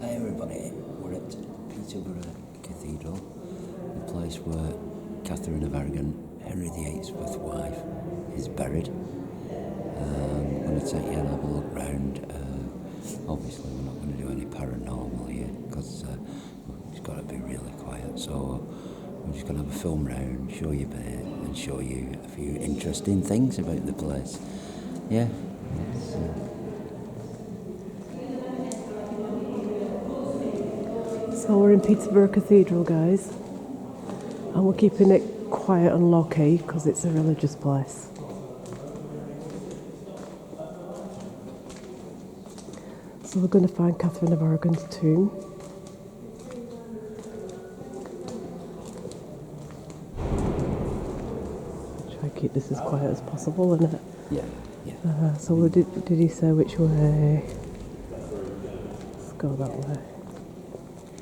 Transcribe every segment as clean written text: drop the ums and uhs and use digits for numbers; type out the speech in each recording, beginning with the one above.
Hi everybody, we're at Peterborough Cathedral, the place where Catherine of Aragon, Henry VIII's first wife, is buried. I'm going to take you and have a look round. Obviously we're not going to do any paranormal here because it's got to be really quiet, so we're just going to have a film round, show you a bit and show you a few interesting things about the place. Yeah, So we're in Peterborough Cathedral, guys, and we're keeping it quiet and low-key because it's a religious place. So we're going to find Catherine of Aragon's tomb. Try and keep this as quiet as possible, isn't it? yeah. So did he say which way? Let's go that way.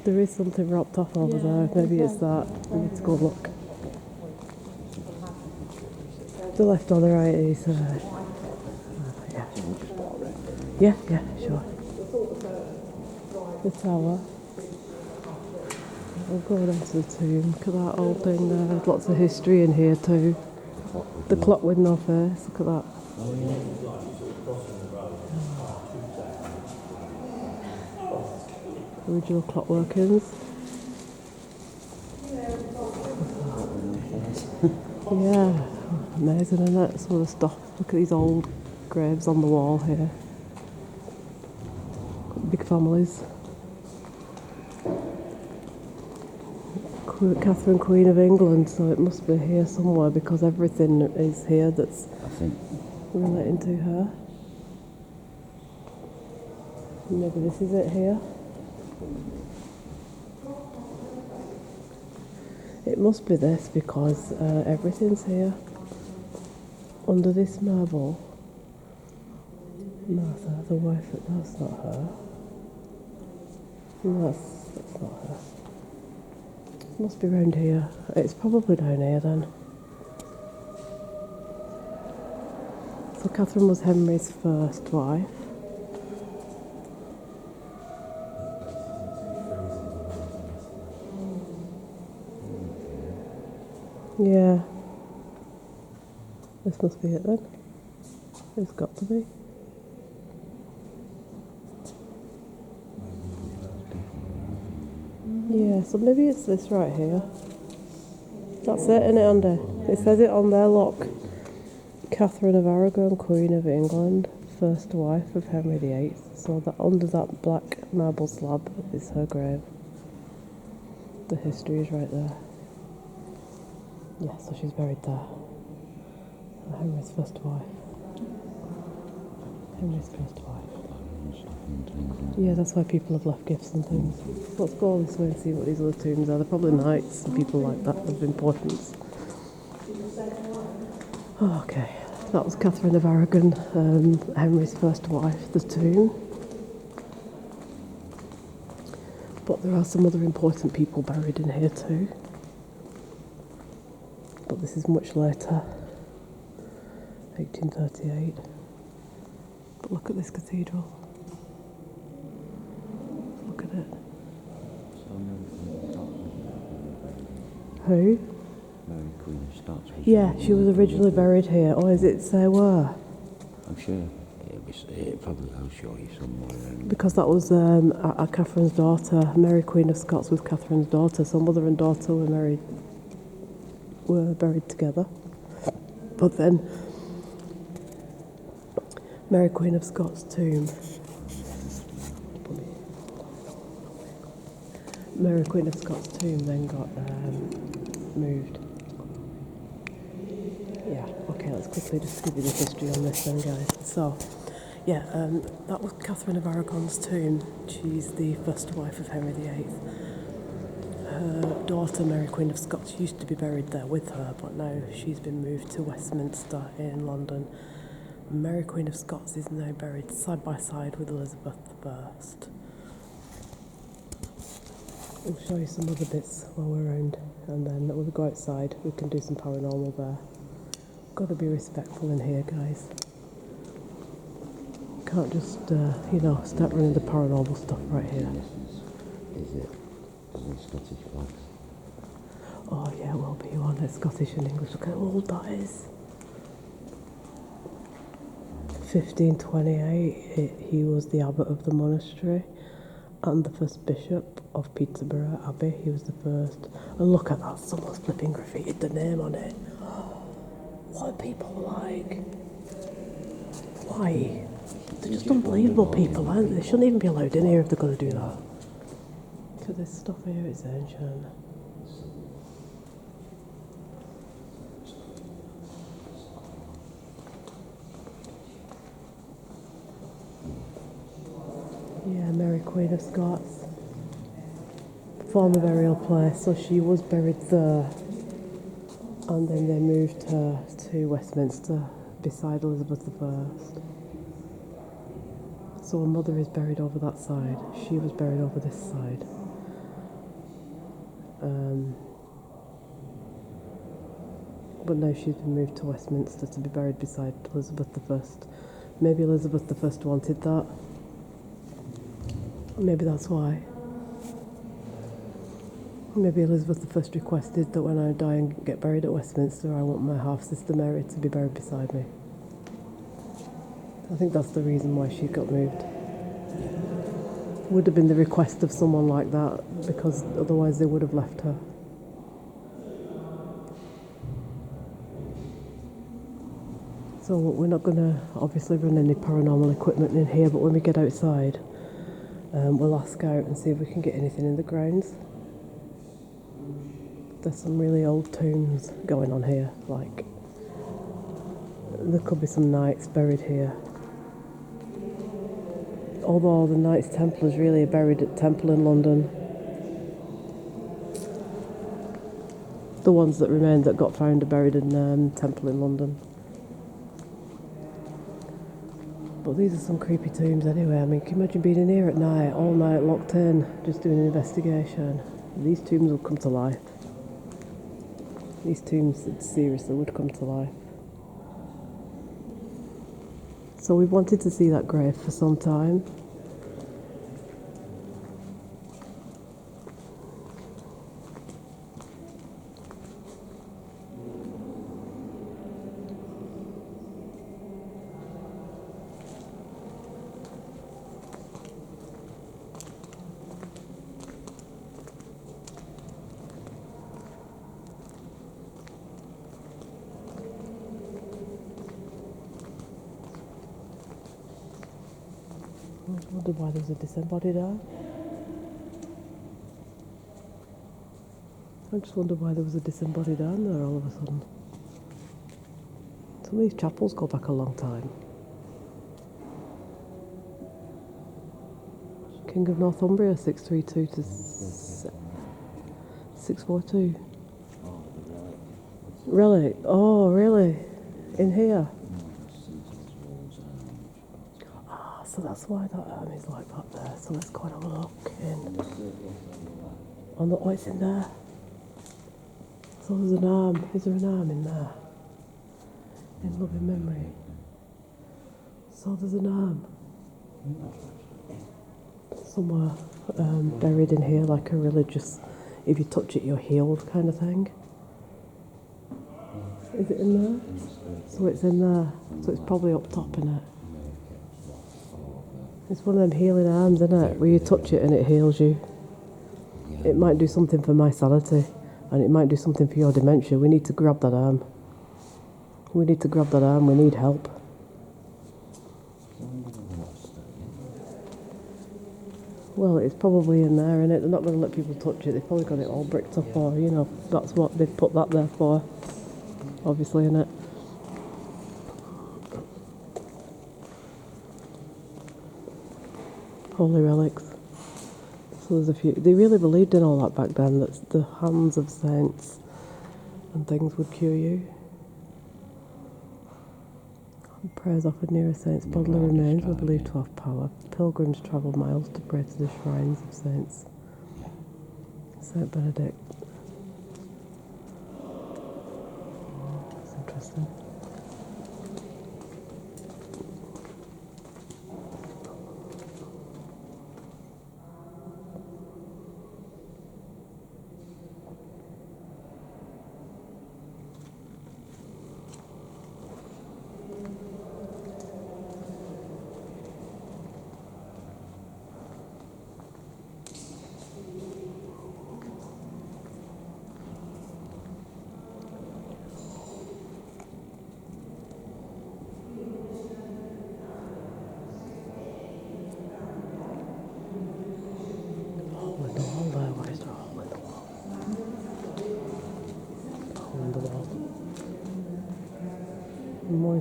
There is something wrapped off over there. Maybe it's that. We need to go look. The left or the right is... yeah, sure. The tower. We'll go down to the tomb. Look at that old thing there. There's lots of history in here too. The clock with no face. Look at that. Original clock workings. Yeah, amazing, isn't it? Some of the stuff. Look at these old graves on the wall here. Big families. Catherine, Queen of England, so it must be here somewhere because everything is here that's relating to her. Maybe this is it here. It must be this because everything's here. Under this marble. Martha, the wife, that's not her. No, that's not her. Must be round here. It's probably down here then. So Catherine was Henry's first wife. Yeah. This must be it then. It's got to be. Yeah, so maybe it's this right here. That's it, isn't it, Andy? It says it on there, look. Catherine of Aragon, Queen of England, first wife of Henry VIII. So that under that black marble slab is her grave. The history is right there. Yeah, so she's buried there. Henry's first wife. Henry's first wife. Yeah, that's why people have left gifts and things. Let's go all this way and see what these other tombs are. They're probably knights and people like that of importance. Okay, that was Catherine of Aragon, Henry's first wife, the tomb. But there are some other important people buried in here too. But this is much later, 1838. But look at this cathedral. Look at it. Who? Mary Queen of Scots. Yeah, she was originally buried here. Or is it say where? I'm sure it probably will show you somewhere. Because that was Catherine's daughter. Mary Queen of Scots was Catherine's daughter. So mother and daughter were buried together. But then Mary Queen of Scots' tomb. Mary Queen of Scots' tomb then got moved. Yeah, okay, let's quickly just give you the history on this then, guys. So, yeah, that was Catherine of Aragon's tomb. She's the first wife of Henry VIII. Her daughter, Mary Queen of Scots, used to be buried there with her, but now she's been moved to Westminster in London. Mary Queen of Scots is now buried side by side with Elizabeth I. We'll show you some other bits while we're around, and then when we go outside we can do some paranormal there. Got to be respectful in here, guys. can't just, start running the paranormal stuff right here. Is it the Scottish flags? Oh yeah, it will be one. It's Scottish and English. Look how old that is. 1528, he was the abbot of the monastery and the first bishop of Peterborough Abbey. He was the first. And look at that, someone's flipping graffitied the name on it. What are people like? Why? They're just unbelievable people, aren't they? They shouldn't even be allowed in here if they're going to do that. Because this stuff here is ancient. Yeah, Mary Queen of Scots. Former burial place, so she was buried there. And then they moved her to Westminster beside Elizabeth I. So her mother is buried over that side. She was buried over this side. But now she's been moved to Westminster to be buried beside Elizabeth I. Maybe Elizabeth I wanted that. Maybe that's why. Maybe Elizabeth I requested that when I die and get buried at Westminster, I want my half-sister Mary to be buried beside me. I think that's the reason why she got moved. Would have been the request of someone like that, because otherwise they would have left her. So we're not going to obviously run any paranormal equipment in here, but when we get outside, we'll ask out and see if we can get anything in the grounds. There's some really old tombs going on here, like there could be some knights buried here. Although the Knights Templars really are buried at Temple in London. The ones that remained that got found are buried in Temple in London. But these are some creepy tombs anyway. I mean, can you imagine being in here at night, all night locked in, just doing an investigation? These tombs will come to life. These tombs seriously would come to life. So we've wanted to see that grave for some time. I wondered why there's a disembodied arm. I just wondered why there was a disembodied arm there all of a sudden. Some of these chapels go back a long time. King of Northumbria, 632 to 642. Oh, the relic. Relic? Oh, really? In here? So that's why that arm is like that there. So let's go and have a look in. On the, oh, it's in there. So there's an arm. Is there an arm in there? In loving memory. So there's an arm. Somewhere buried in here, like a religious, if you touch it you're healed kind of thing. Is it in there? So it's in there. So it's probably up top in it. It's one of them healing arms, isn't it? Where you touch it and it heals you. It might do something for my sanity, and it might do something for your dementia. We need to grab that arm. We need to grab that arm. We need help. Well, it's probably in there, innit? They're not going to let people touch it. They've probably got it all bricked up, or, that's what they've put that there for. Obviously, innit? Holy relics. So there's a few. They really believed in all that back then, that the hands of saints and things would cure you. And prayers offered near a saint's bodily remains were believed to have power. Pilgrims travelled miles to pray to the shrines of saints. Saint Benedict. That's interesting.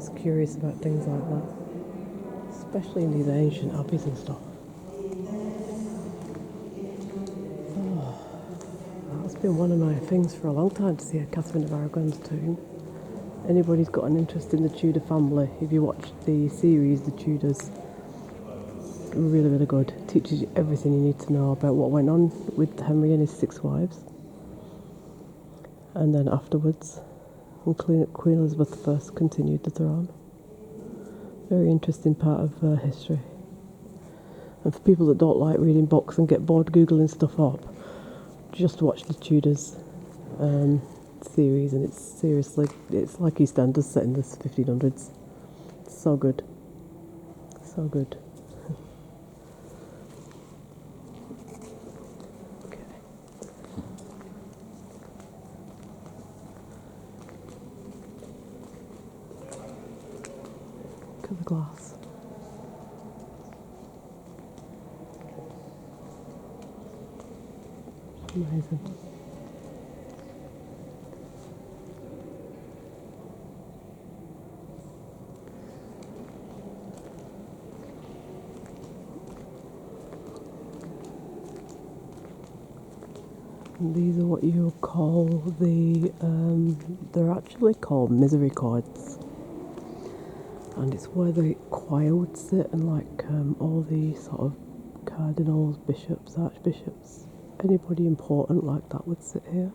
always curious about things like that, especially in these ancient abbeys and stuff. It's been one of my things for a long time to see a Catherine of Aragon's tomb. Anybody's got an interest in the Tudor family, if you watch the series, The Tudors, really, really good. Teaches you everything you need to know about what went on with Henry and his 6 wives. And then afterwards, when Queen Elizabeth I continued the throne. Very interesting part of history. And for people that don't like reading books and get bored Googling stuff up, just watch the Tudors series, and it's seriously, it's like EastEnders set in the 1500s. It's so good. So good. Okay. Look at the glass. Amazing. And these are what you call they're actually called misericords. And it's where the choir would sit, and like all the sort of cardinals, bishops, archbishops, anybody important like that would sit here.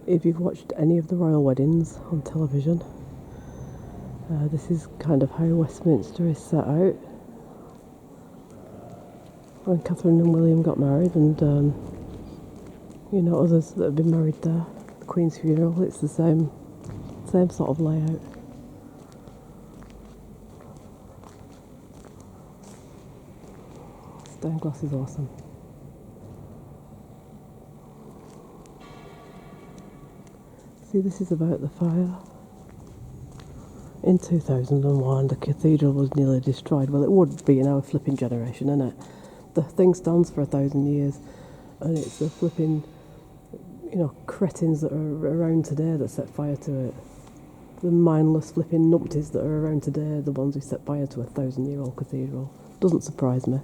If you've watched any of the royal weddings on television, this is kind of how Westminster is set out. When Catherine and William got married, and others that have been married there, the Queen's funeral, it's the same sort of layout. Stained glass is awesome. See, this is about the fire. In 2001, the cathedral was nearly destroyed. Well, it would be in our flipping generation, isn't it? The thing stands for 1,000 years, and it's the flipping, cretins that are around today that set fire to it. The mindless flipping numpties that are around today, the ones who set fire to a 1,000-year-old cathedral. Doesn't surprise me.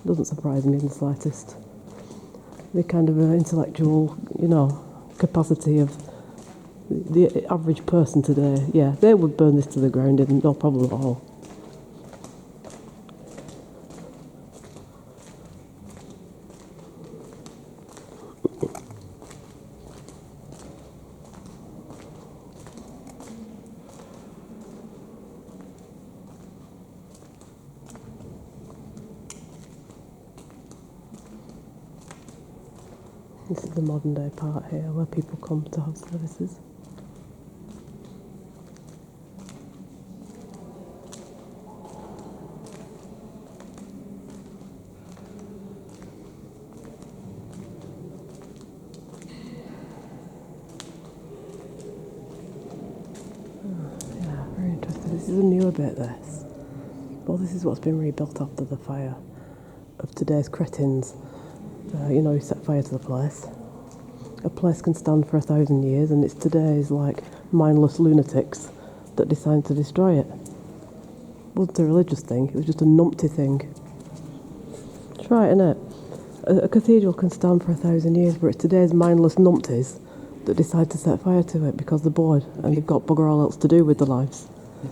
Doesn't surprise me in the slightest. The kind of intellectual, capacity of the average person today, yeah, they would burn this to the ground, and no problem at all. This is the modern day part here where people come to have services. Yeah, very interesting. This is a newer bit, this. Well, this is what's been rebuilt after the fire of today's cretins. Who set fire to the place. A place can stand for 1,000 years, and it's today's mindless lunatics that decide to destroy it. It wasn't a religious thing, it was just a numpty thing. It's right, isn't it? A cathedral can stand for 1,000 years, but it's today's mindless numpties that decide to set fire to it because they're bored and they've got bugger all else to do with their lives.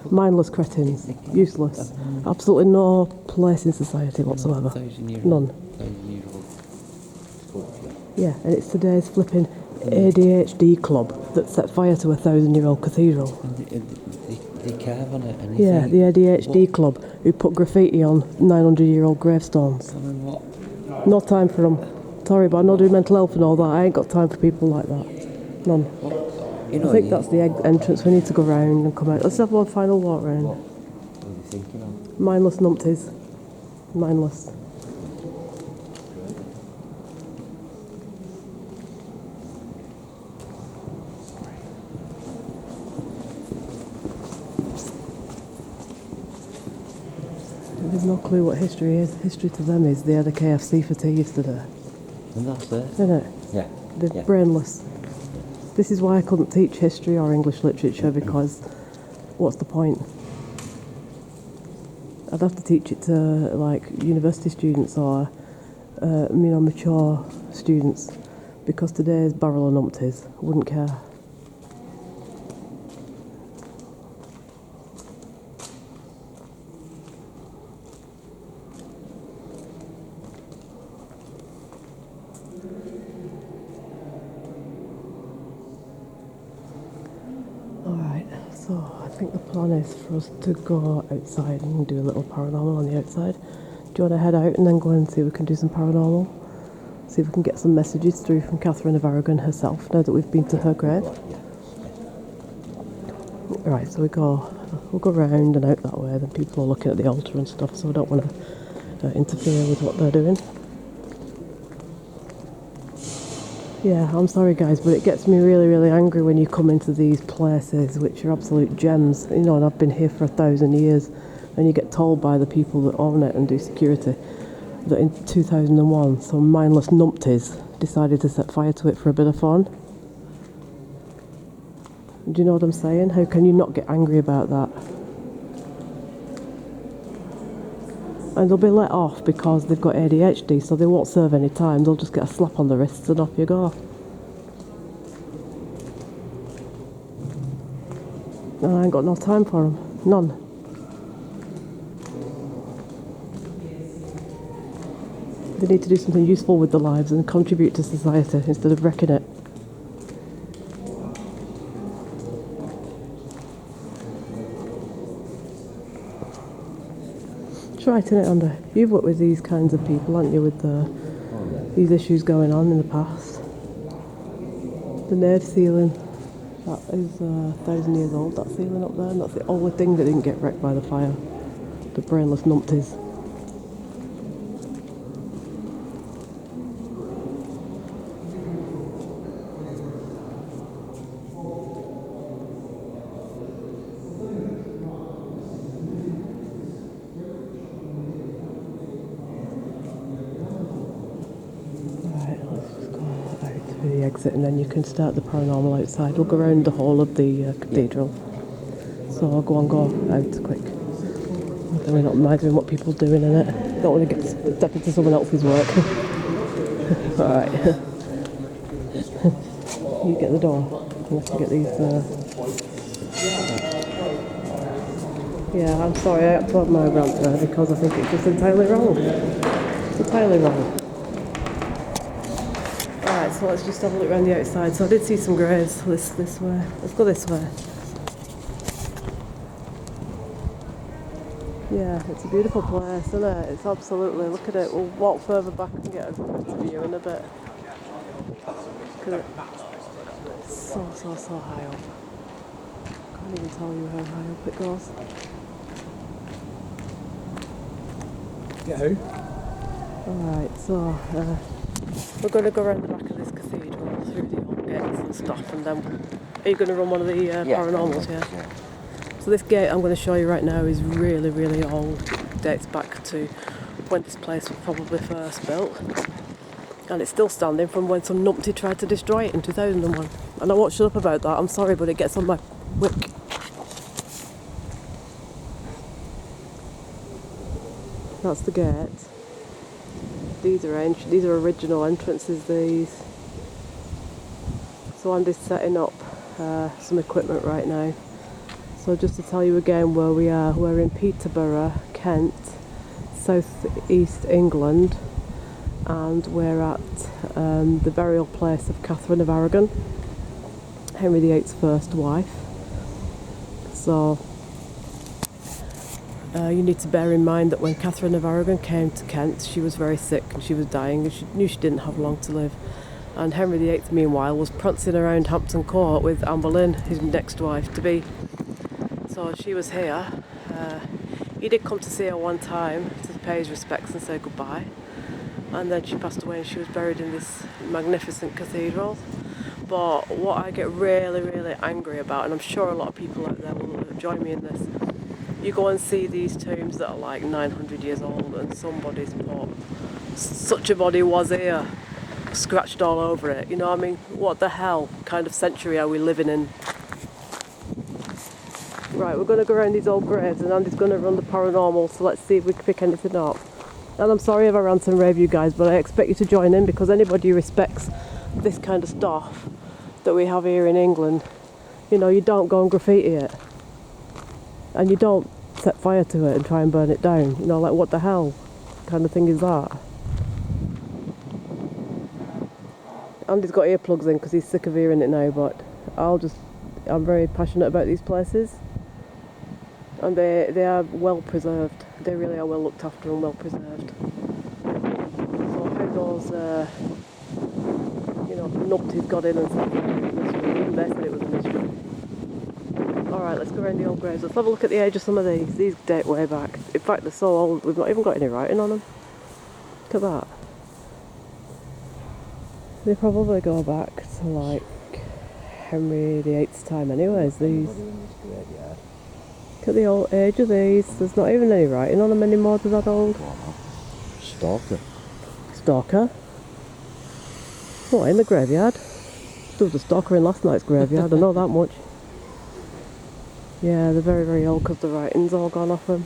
Mindless cretins, useless, absolutely no place in society whatsoever. None. Yeah, and it's today's flipping ADHD club that set fire to a 1,000-year-old cathedral. They carve on it. And yeah, the ADHD club who put graffiti on 900-year-old gravestones. No time for them. Sorry, but I know do mental health and all that. I ain't got time for people like that. None. I think that's the entrance. We need to go round and come out. Let's have one final walk round. What are you thinking of? Mindless numpties. Mindless. There's no clue what history is. History to them is they had a KFC for tea yesterday. And that's it. Isn't it? Yeah. They're brainless. This is why I couldn't teach history or English literature, because what's the point? I'd have to teach it to like university students or mature students, because today's barrel of numpties wouldn't care. Alright, so I think the plan is for us to go outside and do a little paranormal on the outside. Do you want to head out and then go and see if we can do some paranormal? See if we can get some messages through from Catherine of Aragon herself, now that we've been to her grave. Right, so we'll go round and out that way, then people are looking at the altar and stuff, so I don't want to interfere with what they're doing. Yeah, I'm sorry guys, but it gets me really, really angry when you come into these places which are absolute gems, you know, and I've been here for 1,000 years, and you get told by the people that own it and do security that in 2001 some mindless numpties decided to set fire to it for a bit of fun. Do you know what I'm saying? How can you not get angry about that? And they'll be let off because they've got ADHD, so they won't serve any time. They'll just get a slap on the wrists and off you go. And I ain't got no time for them. None. They need to do something useful with their lives and contribute to society instead of wrecking it. Right, isn't it, Andy? You've worked with these kinds of people, haven't you, with these issues going on in the past. The nave ceiling, that is 1,000 years old, that ceiling up there, and that's the only thing that didn't get wrecked by the fire. The brainless numpties. The exit, and then you can start the paranormal outside. We'll go around the whole of the cathedral. So I'll go out quick. Then we're not minding what people are doing in it. Don't want to get step into someone else's work. Alright. You get the door. I have to get these. Yeah, I'm sorry, I have to have my rant there because I think it's just entirely wrong. It's entirely wrong. So let's just have a look around the outside. So I did see some graves this way. Let's go this way. Yeah, it's a beautiful place, isn't it? It's absolutely, look at it. We'll walk further back and get a better view in a bit. Look at it. It's so high up. Can't even tell you how high up it goes. Get who? Alright, so we're going to go around the back of this cathedral through the old gates and stuff, and then are you going to run one of the paranormals? Yeah. So this gate I'm going to show you right now is really, really old. It dates back to when this place was probably first built, and it's still standing from when some numpty tried to destroy it in 2001. And I won't shut up about that. I'm sorry, but it gets on my wick. That's the gate. These are original entrances, these. So I'm just setting up some equipment right now. So just to tell you again where we are, we're in Peterborough, Kent, south east England, and we're at the burial place of Catherine of Aragon, Henry VIII's first wife. So you need to bear in mind that when Catherine of Aragon came to Kent, she was very sick and she was dying, and she knew she didn't have long to live. And Henry VIII, meanwhile, was prancing around Hampton Court with Anne Boleyn, his next wife-to-be. So she was here. He did come to see her one time to pay his respects and say goodbye. And then she passed away and she was buried in this magnificent cathedral. But what I get really, really angry about, and I'm sure a lot of people out there will join me in this, you go and see these tombs that are like 900 years old and somebody's put, such a body was here. scratched all over it. You know what I mean? What the hell kind of century are we living in? Right, we're going to go around these old graves and Andy's going to run the paranormal, so let's see if we can pick anything up. And I'm sorry if I rant and rave you guys, but I expect you to join in, because anybody who respects this kind of stuff that we have here in England, you know, you don't go and graffiti it. And you don't set fire to it and try and burn it down. You know, like, what the hell kind of thing is that? Andy's got earplugs in because he's sick of hearing it now, but I'm very passionate about these places. And they are well preserved. They really are well looked after and well preserved. So how those, numpties got in and set fire to the mystery. Even they said it was a mystery. Alright, let's go around the old graves. Let's have a look at the age of some of these. These date way back. In fact, they're so old, we've not even got any writing on them. Look at that. They probably go back to, like, Henry VIII's time anyways, these. Look at the old age of these. There's not even any writing on them anymore, they're that old. Stalker. Stalker? What, in the graveyard? There was a stalker in last night's graveyard, I know that much. Yeah, they're very, very old because the writing's all gone off them.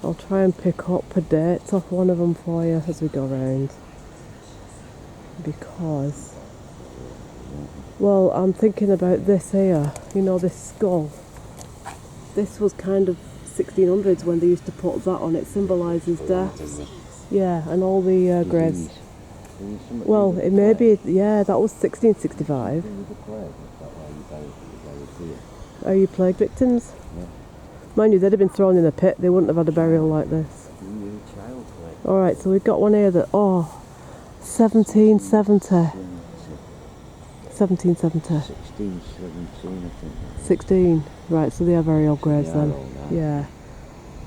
I'll try and pick up a date off one of them for you as we go round. Because, well, I'm thinking about this here, you know, this skull. This was kind of 1600s when they used to put that on. It symbolises death. Yeah, and all the graves. Well, it may be, yeah, that was 1665. Are you plague victims? Yeah. Mind you, they'd have been thrown in a pit. They wouldn't have had a burial like this. Alright, so we've got one here that, 1770. 1770. 16, 17, I think. 16. Right, so they are very old graves then. Yeah.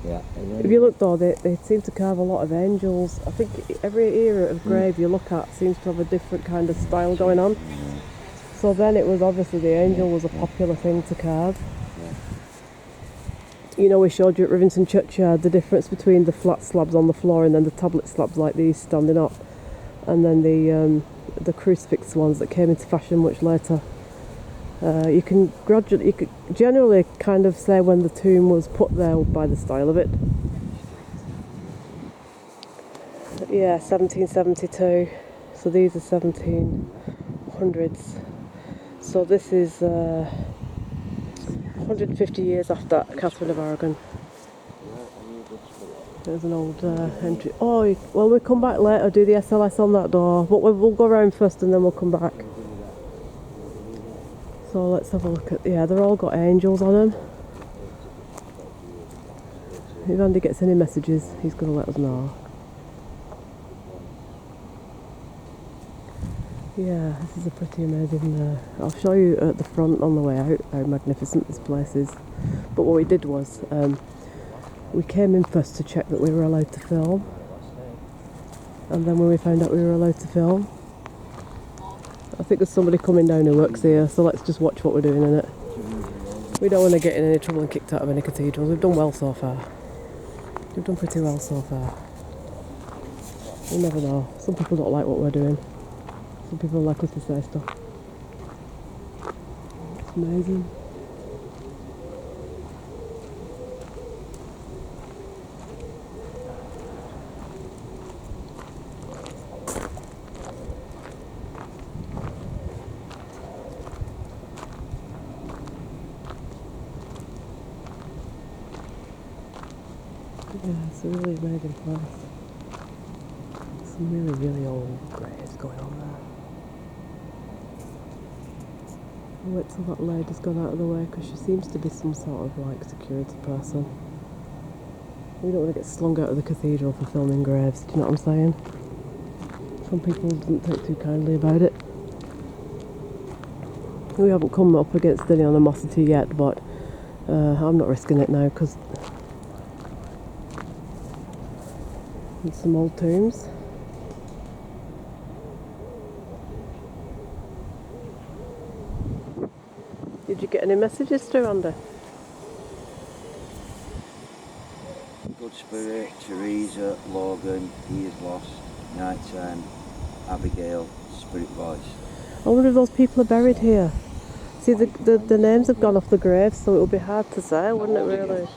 Yeah. If you look though, they seem to carve a lot of angels. I think every era of grave you look at seems to have a different kind of style going on. So then it was obviously the angel was a popular thing to carve. You know, we showed you at Rivington Churchyard the difference between the flat slabs on the floor and then the tablet slabs like these standing up, and then the crucifix ones that came into fashion much later. You can generally kind of say when the tomb was put there by the style of it. Yeah, 1772. So these are 1700s. So this is 150 years after Catherine of Aragon. There's an old entry. Oh, well, we'll come back later, do the SLS on that door. But we'll go around first and then we'll come back. So let's have a look at, yeah, they're all got angels on them. If Andy gets any messages, he's going to let us know. Yeah, this is a pretty amazing, I'll show you at the front on the way out how magnificent this place is. But what we did was, we came in first to check that we were allowed to film. And then when we found out we were allowed to film, I think there's somebody coming down who works here, so let's just watch what we're doing in it. We don't want to get in any trouble and kicked out of any cathedrals. We've done well so far. We've done pretty well so far. You never know. Some people don't like what we're doing. Some people like us to say stuff. It's amazing. Yeah, it's a really amazing place. Some really, really old graves going on there. I'll wait till that lady's gone out of the way because she seems to be some sort of like security person. We don't want to get slung out of the cathedral for filming graves, do you know what I'm saying? Some people didn't think too kindly about it. We haven't come up against any animosity yet, but I'm not risking it now because it's some old tombs. Did you get any messages through, Andy? Good Spirit, Teresa, Logan, He is Lost, Nighttime, Abigail, spirit voice. I wonder if those people are buried here. See, the names have gone off the graves, so it would be hard to say, wouldn't it, really?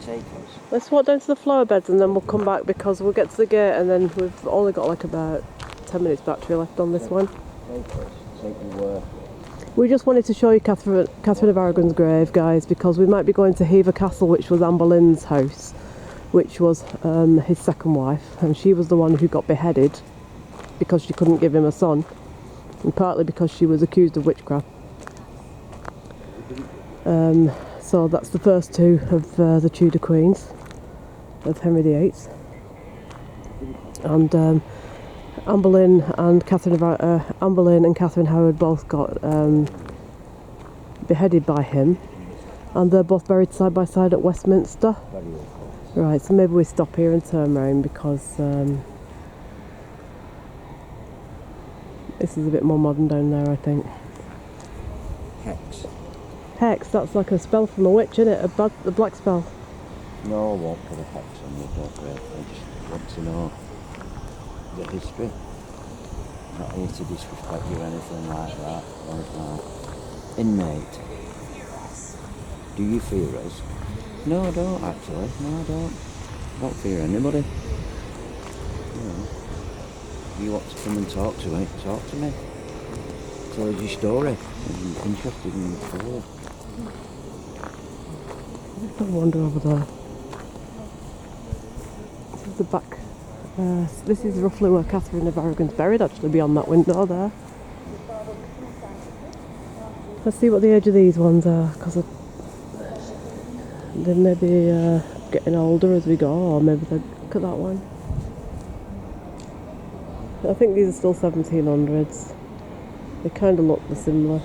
Take us. Let's walk down to the flower beds and then we'll come back, because we'll get to the gate and then we've only got like about 10 minutes battery left on this one. Take us. Take me where? We just wanted to show you Catherine of Aragon's grave, guys, because we might be going to Hever Castle, which was Anne Boleyn's house, which was his second wife, and she was the one who got beheaded because she couldn't give him a son, and partly because she was accused of witchcraft. So that's the first two of the Tudor queens of Henry VIII, and Anne Boleyn and Anne Boleyn and Catherine Howard both got beheaded by him, and they're both buried side by side at Westminster. Right, so maybe we stop here and turn round, because this is a bit more modern down there, I think. Hex. Hex, that's like a spell from a witch, isn't it? A black spell. No, I won't put a hex on your book. I just want to know the history. Not here to disrespect you or anything like that. Inmate. Do you fear us? No, I don't actually. No, I don't. I don't fear anybody. You want to come and talk to me? Talk to me. Tell us your story. I'm interested in your story. I wander over there. This is the back. This is roughly where Catherine of Aragon's buried, actually, beyond that window there. Let's see what the age of these ones are, because they may be getting older as we go, or maybe they look at that one. I think these are still 1700s. They kind of look similar.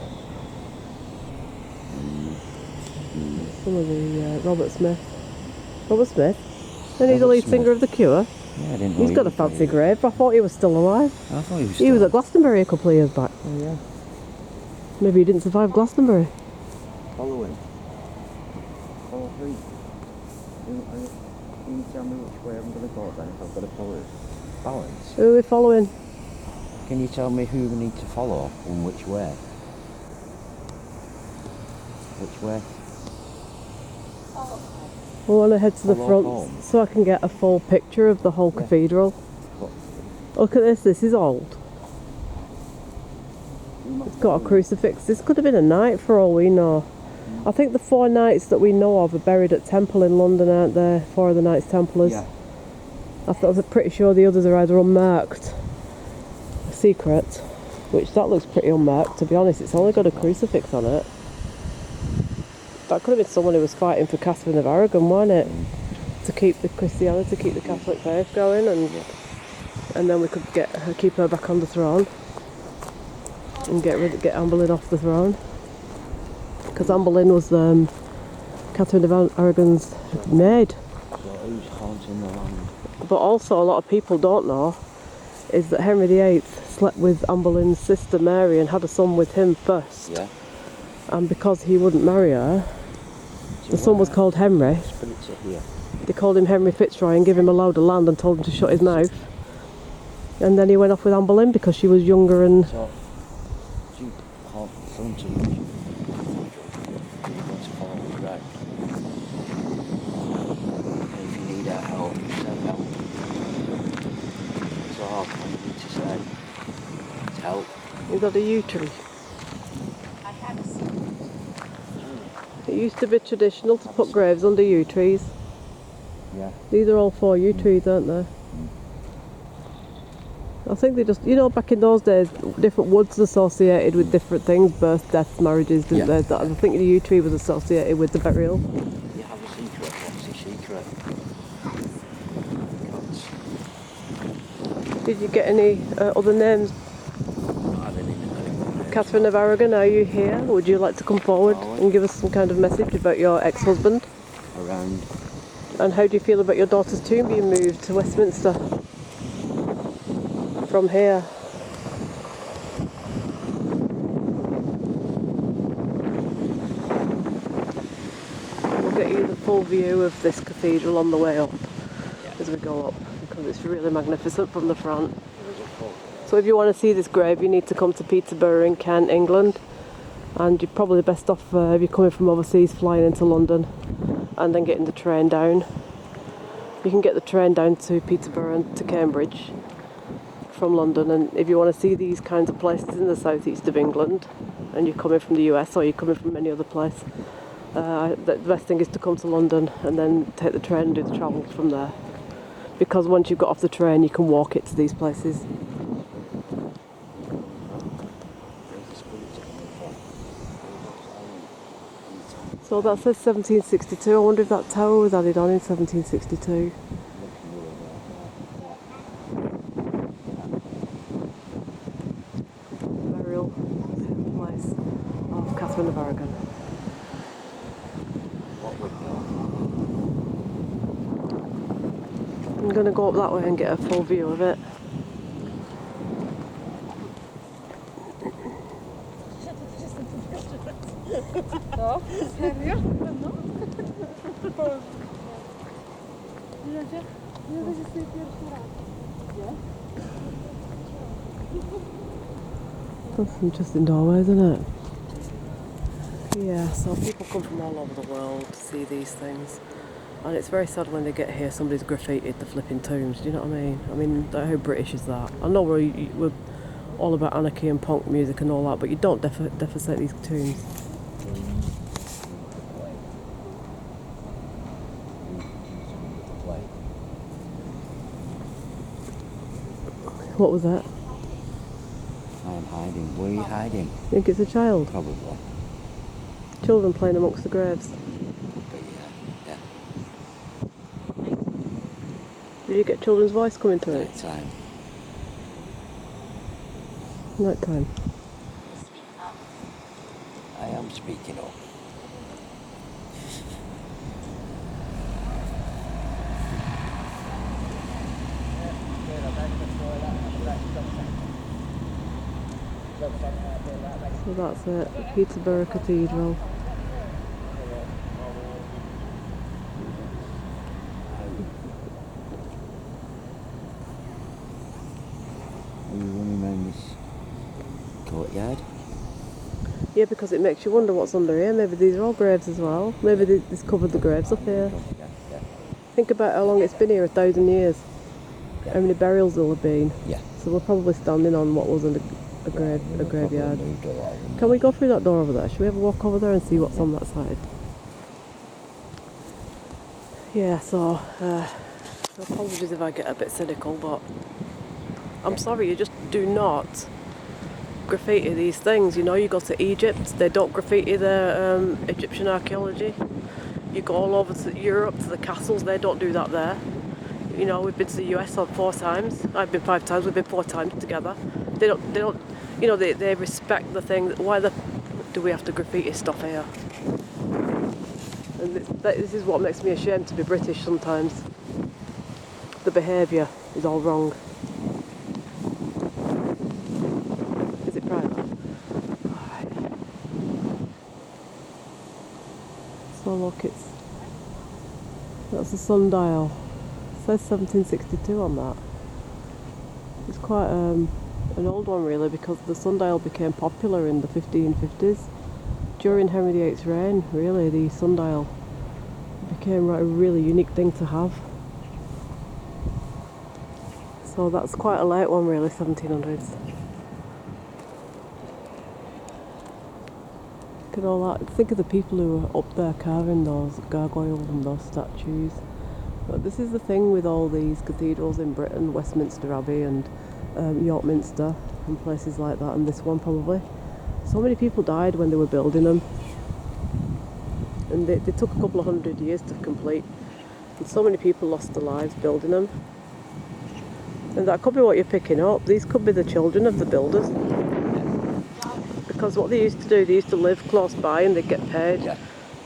Some of the Robert Smith. Robert Smith? Isn't he the lead singer of The Cure? Yeah, I didn't know He's got a fancy grave. I thought he was still alive. I thought he was. He was at Glastonbury a couple of years back. Oh yeah. Maybe he didn't survive Glastonbury. Follow him. Follow who? Can you tell me which way I'm going to go then if I've got to follow it? Balance. Who are we following? Can you tell me who we need to follow and which way? Which way? We want to head to the Follow front home. so I can get a full picture of the whole cathedral. Look at this, this is old. It's got a crucifix. This could have been a knight for all we know. I think the 4 knights that we know of are buried at Temple in London, aren't they? 4 of the Knights Templars. Yeah. I was pretty sure the others are either unmarked, secret, which that looks pretty unmarked, to be honest. It's only got a crucifix on it. That could have been someone who was fighting for Catherine of Aragon, wasn't it? To keep the Christianity, keep the Catholic faith going, and then we could keep her back on the throne and get Anne Boleyn off the throne. Because Anne Boleyn was Catherine of Aragon's maid. So who's haunting the land? But also a lot of people don't know is that Henry VIII slept with Anne Boleyn's sister Mary and had a son with him first. Yeah. And because he wouldn't marry her, the son was called Henry. Spirits are here. They called him Henry Fitzroy and gave him a load of land and told him to shut his mouth. And then he went off with Anne Boleyn because she was younger and... So, do you haunt the front of you? You're going to follow me right. And if you need our help, send help. That's all I need to say. It's help. You've got a yew tree. I had a seat. It used to be traditional to put graves under yew trees. Yeah. These are all 4 yew trees, aren't they? I think they just, back in those days, different woods associated with different things, birth, death, marriages, didn't they? That, I think the yew tree was associated with the burial. You have a secret. What's your secret? Did you get any other names? Not having any. Catherine of Aragon, are you here? Would you like to come forward and give us some kind of message about your ex-husband? Around. And how do you feel about your daughter's tomb being moved to Westminster from here? We'll get you the full view of this cathedral on the way up as we go up, because it's really magnificent from the front. There was a So if you want to see this grave, you need to come to Peterborough in Kent, England. And you're probably best off if you're coming from overseas, flying into London and then getting the train down. You can get the train down to Peterborough and to Cambridge from London. And if you want to see these kinds of places in the southeast of England, and you're coming from the US or you're coming from any other place, the best thing is to come to London and then take the train and do the travel from there. Because once you've got off the train, you can walk it to these places. So that says 1762. I wonder if that tower was added on in 1762. Burial place of Catherine of Aragon. I'm going to go up that way and get a full view of it. That's interesting doorway, isn't it? Yeah, so people come from all over the world to see these things. And it's very sad when they get here, somebody's graffitied the flipping tombs, do you know what I mean? I mean, how British is that? I know we're all about anarchy and punk music and all that, but you don't defacate these tombs. What was that? I am hiding. Where are you hiding? Think it's a child? Probably. Children playing amongst the graves. But yeah. Did you get children's voice coming through it? Night time. Night time. I am speaking up. So that's it, Peterborough Cathedral. Are you running around this courtyard? Yeah, because it makes you wonder what's under here. Maybe these are all graves as well. Maybe this covered the graves up here. Yeah. Think about how long it's been here, 1,000 years. Yeah. How many burials there'll have been. Yeah. So we're probably standing on what was a graveyard. Can we go through that door over there? Should we have a walk over there and see what's on that side? Yeah, so apologies if I get a bit cynical, but I'm sorry, you just do not graffiti these things. You know, you go to Egypt, they don't graffiti their Egyptian archaeology. You go all over to Europe, to the castles, they don't do that there. You know, we've been to the US 4 times. I've been 5 times, we've been 4 times together. They don't, you know, they respect the thing. Why do we have to graffiti stuff here? And this is what makes me ashamed to be British sometimes. The behaviour is all wrong. Is it private? Alright. So look, that's a sundial. It says 1762 on that. It's quite an old one really, because the sundial became popular in the 1550s. During Henry VIII's reign, really, the sundial became a really unique thing to have. So that's quite a late one really, 1700s. Look at all that. Think of the people who were up there carving those gargoyles and those statues. But this is the thing with all these cathedrals in Britain, Westminster Abbey and York Minster and places like that, and this one probably. So many people died when they were building them, and they took a couple of 100 years to complete, and so many people lost their lives building them. And that could be what you're picking up. These could be the children of the builders, because what they used to do, they used to live close by and they'd get paid,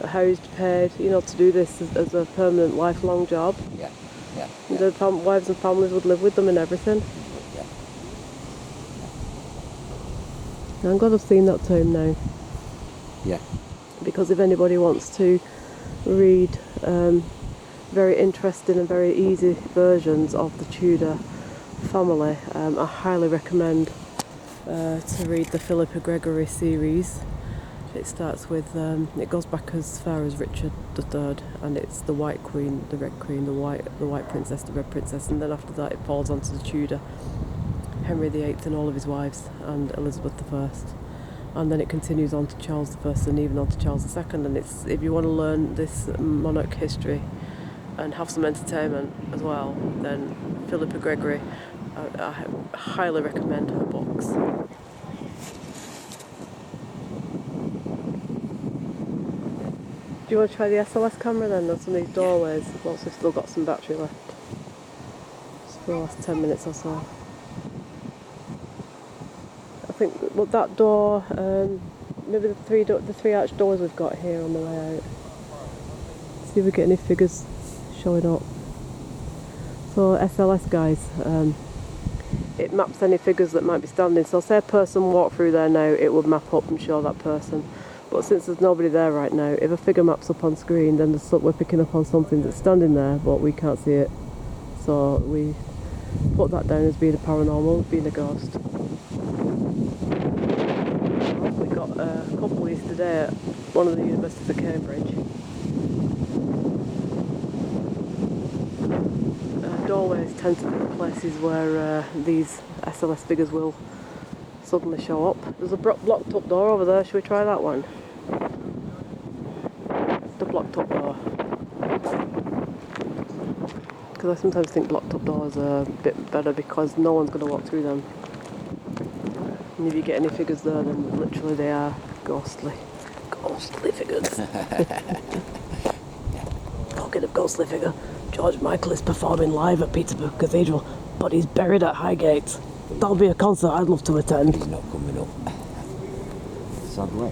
housed, paid, you know, to do this as a permanent, lifelong job. The wives and families would live with them and everything. I'm glad I've seen that tomb now. Yeah. Because if anybody wants to read very interesting and very easy versions of the Tudor family, I highly recommend to read the Philippa Gregory series. It starts with, it goes back as far as Richard III, and it's the White Queen, the Red Queen, the White Princess, the Red Princess, and then after that it falls onto the Tudor, Henry VIII and all of his wives, and Elizabeth I. And then it continues on to Charles I and even on to Charles II, and it's, if you want to learn this monarch history and have some entertainment as well, then Philippa Gregory, I highly recommend her books. Do you want to try the SLS camera then on some of these doorways? Once we've still got some battery left. Just for the last 10 minutes or so. I think, well, that door, maybe the three arched doors we've got here on the way out. See if we get any figures showing up. So SLS guys, it maps any figures that might be standing. So say a person walked through there now, it would map up and show that person. But since there's nobody there right now, if a figure maps up on screen, then we're picking up on something that's standing there, but we can't see it. So we put that down as being a paranormal, being a ghost. We got a couple of these today at one of the universities of Cambridge. Doorways tend to be the places where these SLS figures will suddenly show up. There's a blocked up door over there, should we try that one? The blocked up door. Because I sometimes think blocked up doors are a bit better because no one's going to walk through them. And if you get any figures there, then literally they are ghostly figures. Talking of ghostly figure, George Michael is performing live at Peterborough Cathedral, but he's buried at Highgate. That'll be a concert I'd love to attend. He's not coming up. Sadly.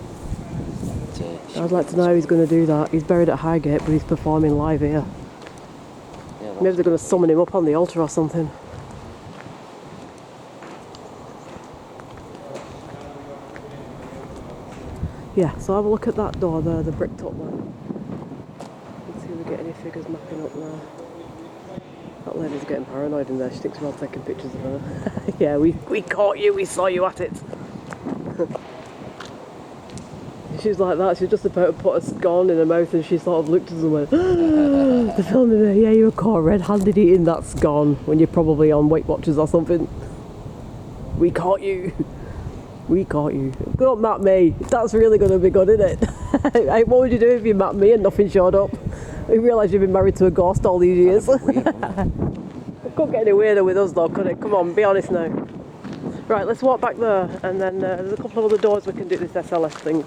I'd like to know how he's going to do that. He's buried at Highgate, but he's performing live here. Yeah, Maybe they're going to summon him up on the altar or something. Yeah, so have a look at that door there, the bricked up one. Let's see if we get any figures mapping up there. That lady's getting paranoid in there, she thinks we're all taking pictures of her. Yeah, we caught you, we saw you at it. She's like that, she's just about to put a scone in her mouth and she sort of looked at us and went, they're filming me, yeah, you were caught red-handed eating that scone when you're probably on Weight Watchers or something. We caught you. We caught you. Don't map me. That's really going to be good, isn't it? Hey, what would you do if you mapped me and nothing showed up? We realised you've been married to a ghost all these years. It couldn't get any weirder with us though, could it? Come on, be honest now. Right, let's walk back there and then there's a couple of other doors we can do this SLS thing.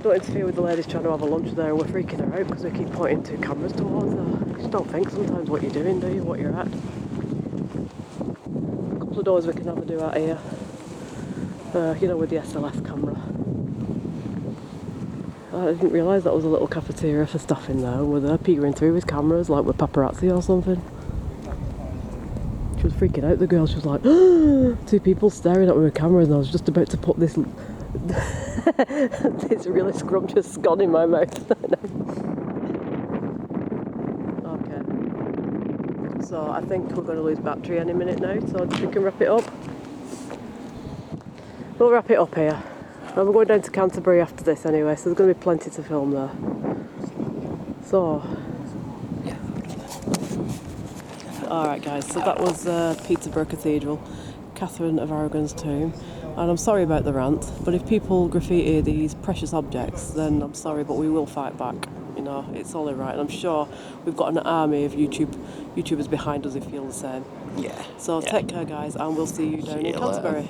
Don't interfere with the ladies trying to have a lunch there and we're freaking her out because we keep pointing two cameras towards her. You just don't think sometimes what you're doing, do you? What you're at. A couple of doors we can have a do out here. You know, with the SLS camera. I didn't realise that was a little cafeteria for staff in there. Were they peering through with cameras like with paparazzi or something? She was freaking out, the girl. She was like, two people staring at me with cameras and I was just about to put this this really scrumptious scone in my mouth. Okay. So I think we're going to lose battery any minute now, so we can wrap it up. We'll wrap it up here. And we're going down to Canterbury after this anyway, so there's going to be plenty to film there. So, Yeah. alright guys, so that was Peterborough Cathedral, Catherine of Aragon's tomb. And I'm sorry about the rant, but if people graffiti these precious objects, then I'm sorry, but we will fight back. You know, it's only right. And I'm sure we've got an army of YouTubers behind us who feel the same. Yeah. So yeah. take care guys, and we'll see you down in Canterbury.